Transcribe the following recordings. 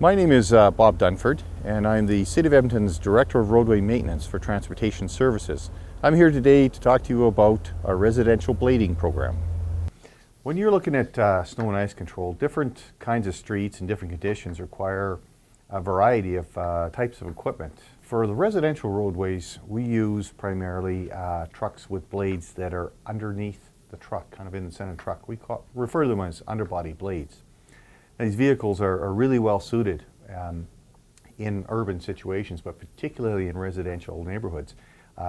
My name is Bob Dunford, and I'm the City of Edmonton's Director of Roadway Maintenance for Transportation Services. I'm here today to talk to you about our residential blading program. When you're looking at snow and ice control, different kinds of streets and different conditions require a variety of types of equipment. For the residential roadways, we use primarily trucks with blades that are underneath the truck, kind of in the center of the truck. We refer to them as underbody blades. Now, these vehicles are really well suited in urban situations, but particularly in residential neighborhoods.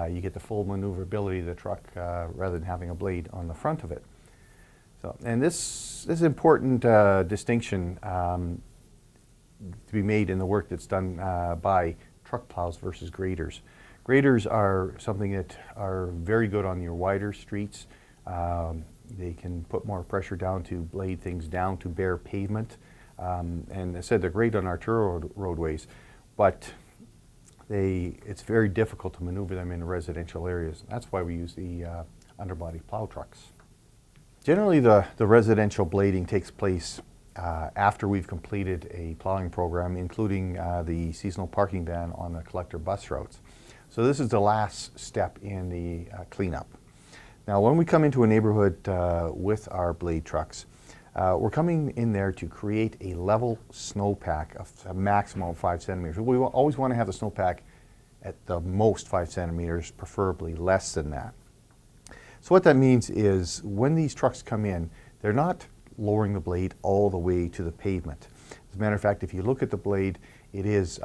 You get the full maneuverability of the truck rather than having a blade on the front of it. So, and this is an important distinction to be made in the work that's done by truck plows versus graders. Graders are something that are very good on your wider streets. They can put more pressure down to blade things down to bare pavement. And I said they're great on arterial roadways, but it's very difficult to maneuver them in residential areas. That's why we use the underbody plow trucks. Generally, the residential blading takes place after we've completed a plowing program, including the seasonal parking ban on the collector bus routes. So this is the last step in the cleanup. Now, when we come into a neighborhood with our blade trucks, we're coming in there to create a level snowpack of a maximum of 5 centimeters. We always want to have the snowpack at the most 5 centimeters, preferably less than that. So what that means is when these trucks come in, they're not lowering the blade all the way to the pavement. As a matter of fact, if you look at the blade, it is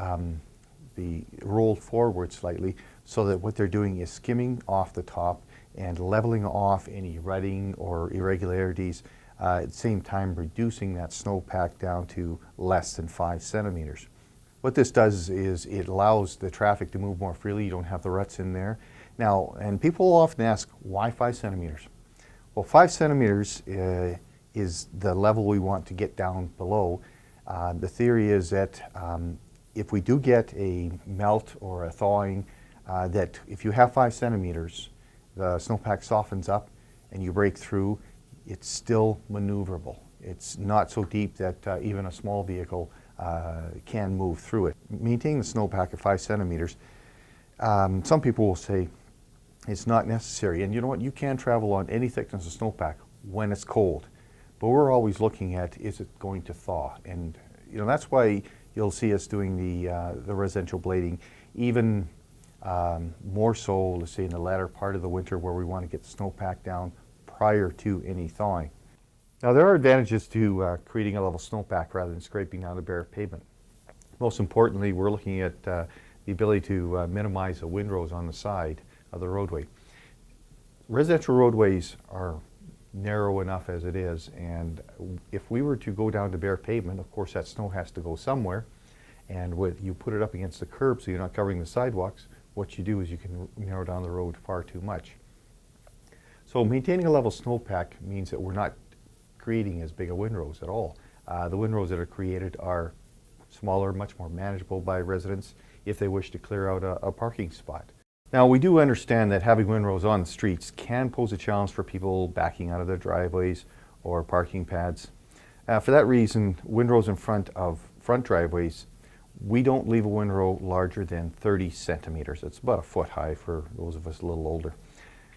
rolled forward slightly so that what they're doing is skimming off the top and leveling off any rutting or irregularities, at the same time reducing that snowpack down to less than 5 centimeters. What this does is it allows the traffic to move more freely. You don't have the ruts in there. Now, and people often ask, why 5 centimeters? Well, 5 centimeters is the level we want to get down below. The theory is that if we do get a melt or a thawing, that if you have 5 centimeters, the snowpack softens up and you break through, it's still maneuverable. It's not so deep that even a small vehicle can move through it. Maintaining the snowpack at 5 centimeters, some people will say it's not necessary. And you know what? You can travel on any thickness of snowpack when it's cold. But we're always looking at, is it going to thaw? And that's why you'll see us doing the residential blading, even more so, let's say in the latter part of the winter where we want to get the snowpack down prior to any thawing. Now, there are advantages to creating a level snowpack rather than scraping down the bare pavement. Most importantly, we're looking at the ability to minimize the windrows on the side of the roadway. Residential roadways are narrow enough as it is, and if we were to go down to bare pavement, of course that snow has to go somewhere, and you put it up against the curb so you're not covering the sidewalks, what you do is you can narrow down the road far too much. So maintaining a level snowpack means that we're not creating as big a windrows at all. The windrows that are created are smaller, much more manageable by residents if they wish to clear out a parking spot. Now, we do understand that having windrows on the streets can pose a challenge for people backing out of their driveways or parking pads. For that reason, windrows in front of front driveways, we don't leave a windrow larger than 30 centimeters. It's about a foot high for those of us a little older.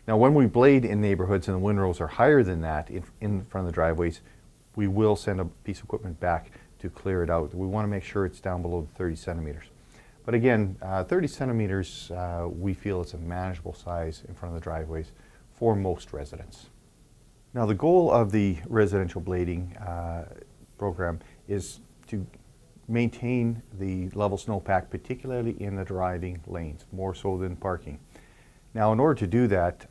Now, when we blade in neighborhoods and the windrows are higher than that in front of the driveways, we will send a piece of equipment back to clear it out. We want to make sure it's down below 30 centimeters. But again, 30 centimeters, we feel it's a manageable size in front of the driveways for most residents. Now, the goal of the residential blading program is to maintain the level snowpack, particularly in the driving lanes, more so than parking. Now, in order to do that,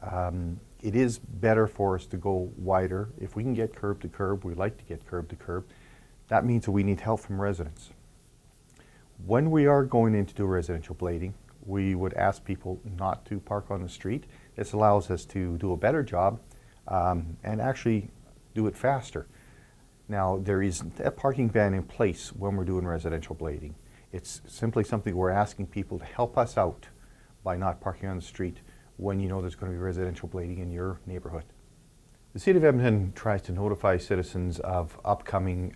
it is better for us to go wider. If we can get curb to curb, we like to get curb to curb. That means that we need help from residents. When we are going in to do residential blading, we would ask people not to park on the street. This allows us to do a better job and actually do it faster. Now, there is a parking ban in place when we're doing residential blading. It's simply something we're asking people to help us out by not parking on the street when you know there's going to be residential blading in your neighborhood. The City of Edmonton tries to notify citizens of upcoming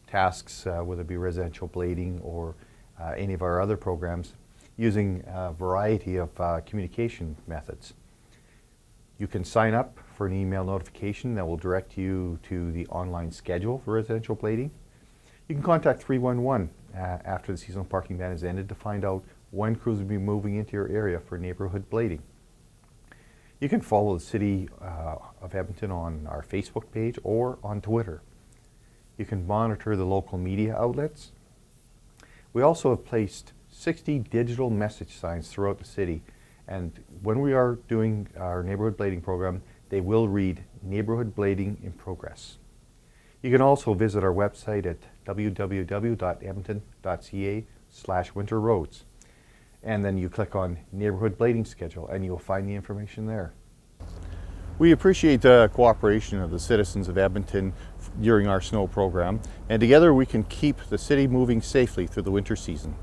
tasks, whether it be residential blading or any of our other programs, using a variety of communication methods. You can sign up for an email notification that will direct you to the online schedule for residential blading. You can contact 311 after the seasonal parking ban is ended to find out when crews will be moving into your area for neighborhood blading. You can follow the City of Edmonton on our Facebook page or on Twitter. You can monitor the local media outlets. We also have placed 60 digital message signs throughout the city, and when we are doing our neighborhood blading program, they will read Neighborhood Blading in Progress. You can also visit our website at www.edmonton.ca/winterroads, and then you click on Neighborhood Blading Schedule and you'll find the information there. We appreciate the cooperation of the citizens of Edmonton during our snow program, and together we can keep the city moving safely through the winter season.